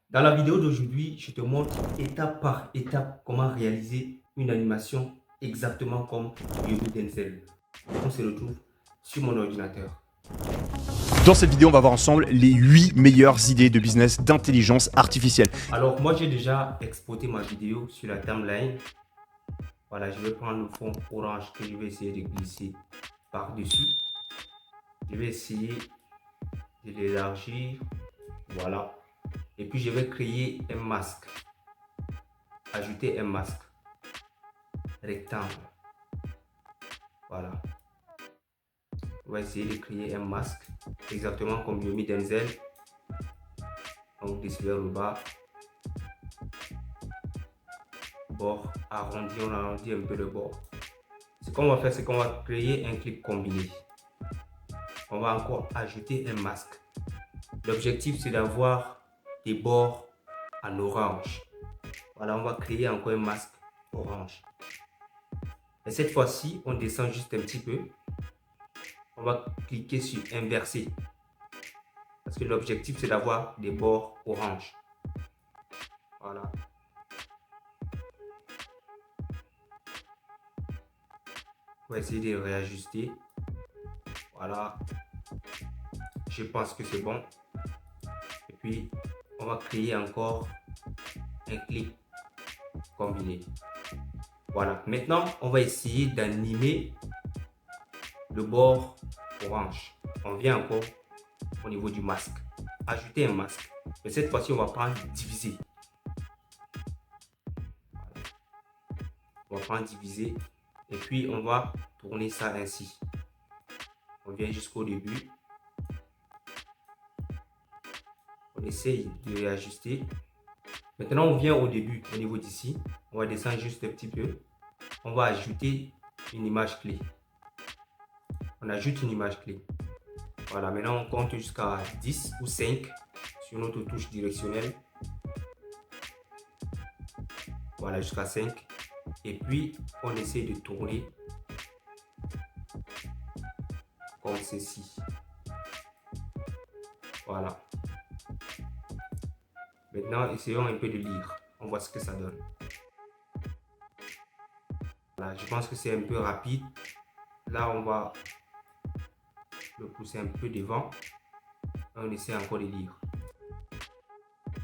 Dans la vidéo d'aujourd'hui, je te montre étape par étape comment réaliser une animation exactement comme Yomi Denzel. On se retrouve sur mon ordinateur. Dans cette vidéo, on va voir ensemble les 8 meilleures idées de business d'intelligence artificielle. Alors moi j'ai déjà exporté ma vidéo sur la timeline. Voilà, je vais prendre le fond orange que je vais essayer de glisser par-dessus. Je vais essayer de l'élargir. Voilà. Et puis je vais créer un masque. Ajouter un masque rectangle. Voilà. On va essayer de créer un masque exactement comme Yomi Denzel. Donc dessus vers le bas, bord arrondi, on arrondit un peu le bord. Ce qu'on va faire, c'est qu'on va créer un clip combiné. On va encore ajouter un masque. L'objectif, c'est d'avoir des bords en orange. Voilà, on va créer encore un masque orange. Et cette fois-ci, on descend juste un petit peu. On va cliquer sur inverser. Parce que l'objectif, c'est d'avoir des bords orange. Voilà. On va essayer de réajuster. Voilà. Je pense que c'est bon. Et puis, on va créer encore un clip combiné. Voilà. Maintenant, on va essayer d'animer le bord orange. On vient encore au niveau du masque. Ajouter un masque. Mais cette fois-ci, on va prendre diviser. On va prendre diviser. Et puis, on va tourner ça ainsi. On vient jusqu'au début. On essaye de réajuster. Maintenant, on vient au début, au niveau d'ici. On va descendre juste un petit peu. On va ajouter une image clé. On ajoute une image clé. Voilà, maintenant on compte jusqu'à 10 ou 5 sur notre touche directionnelle. Voilà, jusqu'à 5. Et puis, on essaie de tourner comme ceci. Voilà. Maintenant, essayons un peu de lire. On voit ce que ça donne. Voilà, je pense que c'est un peu rapide. Là, on va le pousser un peu devant. On essaie encore de lire.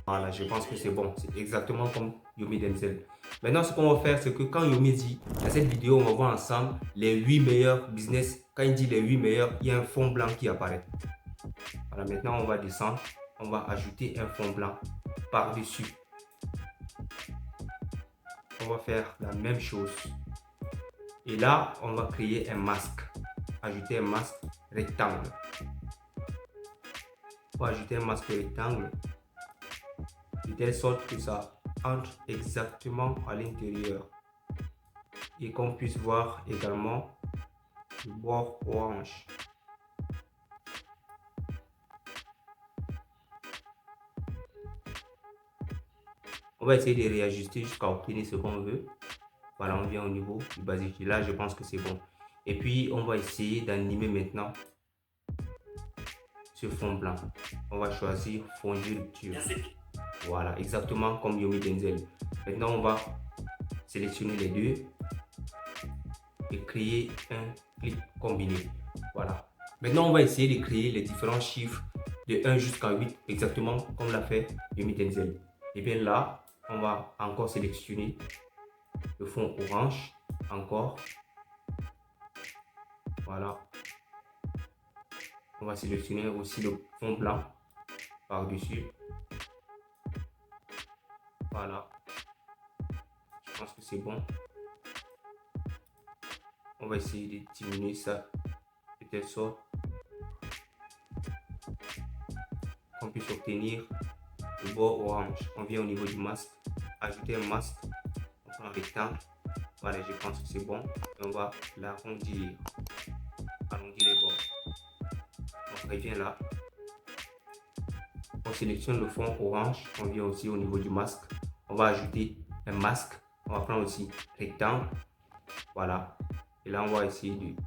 Voilà, je pense que c'est bon. C'est exactement comme Yomi Denzel. Maintenant, ce qu'on va faire, c'est que quand Yomi dit, dans cette vidéo, on va voir ensemble les 8 meilleurs business. Quand il dit les 8 meilleurs, il y a un fond blanc qui apparaît. Voilà, maintenant, on va descendre. On va ajouter un fond blanc par-dessus. On va faire la même chose. Et là, on va créer un masque. Ajouter un masque rectangle. On va ajouter un masque rectangle de telle sorte que ça entre exactement à l'intérieur et qu'on puisse voir également le bord orange. On va essayer de réajuster jusqu'à obtenir ce qu'on veut. Voilà, on vient au niveau du basique. Là, je pense que c'est bon. Et puis, on va essayer d'animer maintenant ce fond blanc. On va choisir fondu rupture. Voilà, exactement comme Yomi Denzel. Maintenant, on va sélectionner les deux et créer un clip combiné. Voilà. Maintenant, on va essayer de créer les différents chiffres de 1 jusqu'à 8, exactement comme l'a fait Yomi Denzel. Et bien là, on va encore sélectionner le fond orange, encore. Voilà. On va sélectionner aussi le fond blanc par-dessus. Voilà. Je pense que c'est bon. On va essayer de diminuer ça de telle sorte qu'on puisse obtenir le bord orange. On vient au niveau du masque, ajouter un masque, on prend un rectangle. Voilà, je pense que c'est bon. Et on va l'arrondir, arrondir les bords. On revient là. On sélectionne le fond orange. On vient aussi au niveau du masque. On va ajouter un masque. On va prendre aussi rectangle. Voilà. Et là, on va essayer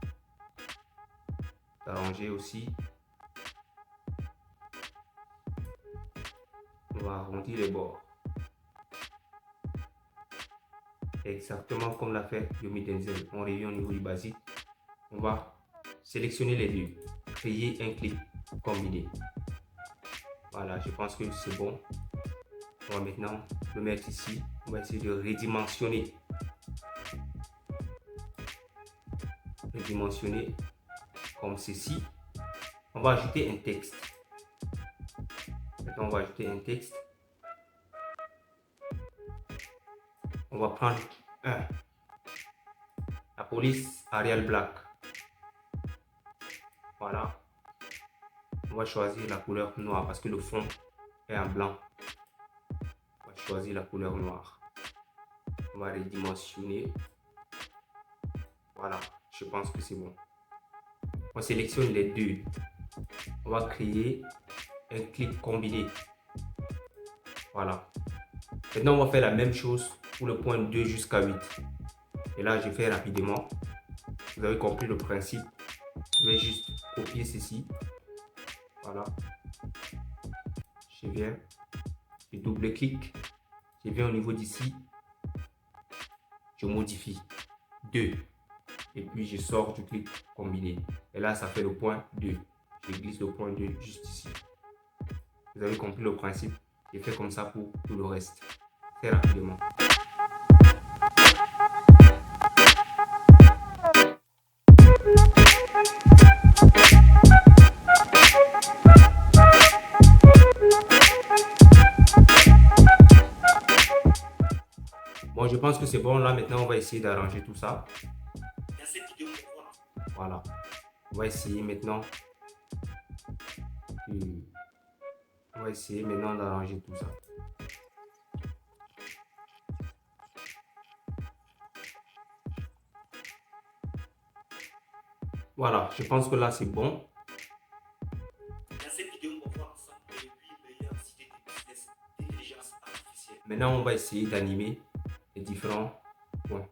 d'arranger aussi. On va arrondir les bords. Exactement comme l'a fait Yomi Denzel. On revient au niveau du basique. On va sélectionner les deux. Créer un clip combiné. Voilà, je pense que c'est bon. On va maintenant le mettre ici. On va essayer de redimensionner. Redimensionner comme ceci. On va ajouter un texte. Maintenant, on va ajouter un texte. On va prendre un. La police Arial Black. Voilà. On va choisir la couleur noire parce que le fond est en blanc. On va choisir la couleur noire. On va redimensionner. Voilà, je pense que c'est bon. On sélectionne les deux. On va créer un clip combiné. Voilà. Maintenant, on va faire la même chose pour le point 2 jusqu'à 8. Et là, je fais rapidement. Vous avez compris le principe. Je vais juste copier ceci. Voilà. Je viens. Je double-clique. Je viens au niveau d'ici. Je modifie 2. Et puis, je sors du clip combiné. Et là, ça fait le point 2. Je glisse le point 2 juste ici. Vous avez compris le principe. Je fais comme ça pour tout le reste. Très rapidement. Bon, je pense que c'est bon. Là, maintenant, on va essayer d'arranger tout ça. Voilà. On va essayer maintenant. On va essayer maintenant d'arranger tout ça. Voilà, je pense que là, c'est bon. Dans cette vidéo, on va voir ensemble les 8 meilleures idées de business d'intelligence artificielle. Maintenant, on va essayer d'animer les différents points.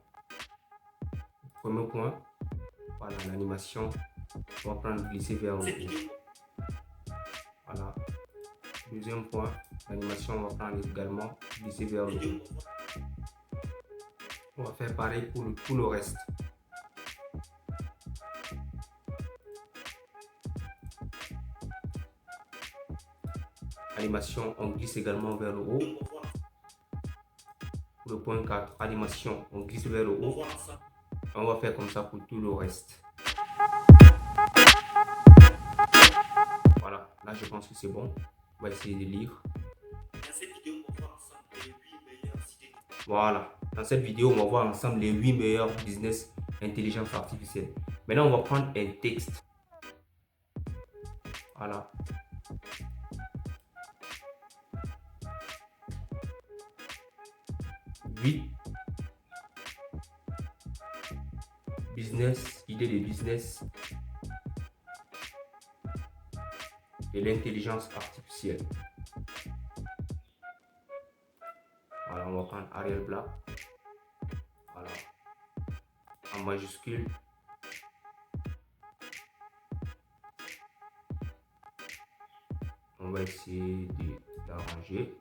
Premier point, voilà l'animation. On va prendre glisser vers le haut. Voilà. Deuxième point, l'animation, on va prendre également glisser vers le haut. On va faire pareil pour tout le reste. Animation, on glisse également vers le haut. Pour le point 4, animation, on glisse vers le haut. On va faire comme ça pour tout le reste. Voilà, là je pense que c'est bon. On va essayer de lire. Voilà, dans cette vidéo, on va voir ensemble les 8 meilleurs business intelligence artificielle. Maintenant, on va prendre un texte. Voilà. Business, idée de business et l'intelligence artificielle. Voilà, on va prendre Arial Black. Voilà, en majuscule. On va essayer d'arranger.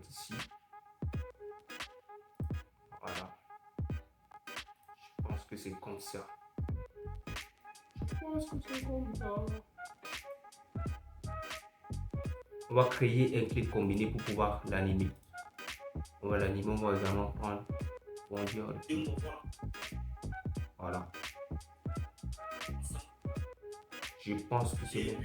Ici. Voilà. Je pense que c'est comme ça. On va créer un clip combiné pour pouvoir l'animer. On va l'animer, on va également prendre. Voilà. Je pense que c'est bon.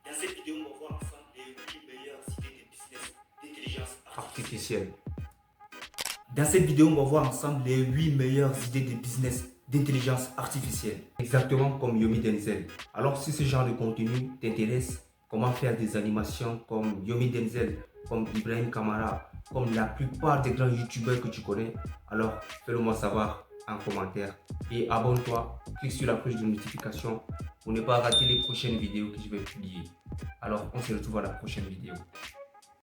Dans cette vidéo, on va voir ensemble les 8 meilleures idées de business d'intelligence artificielle. Dans cette vidéo, on va voir ensemble les 8 meilleures idées de business d'intelligence artificielle. Exactement comme Yomi Denzel. Alors si ce genre de contenu t'intéresse, comment faire des animations comme Yomi Denzel, comme Ibrahim Kamara, comme la plupart des grands youtubeurs que tu connais, alors fais-le moi savoir en commentaire. Et abonne-toi, clique sur la cloche de notification pour ne pas rater les prochaines vidéos que je vais publier. Alors on se retrouve à la prochaine vidéo.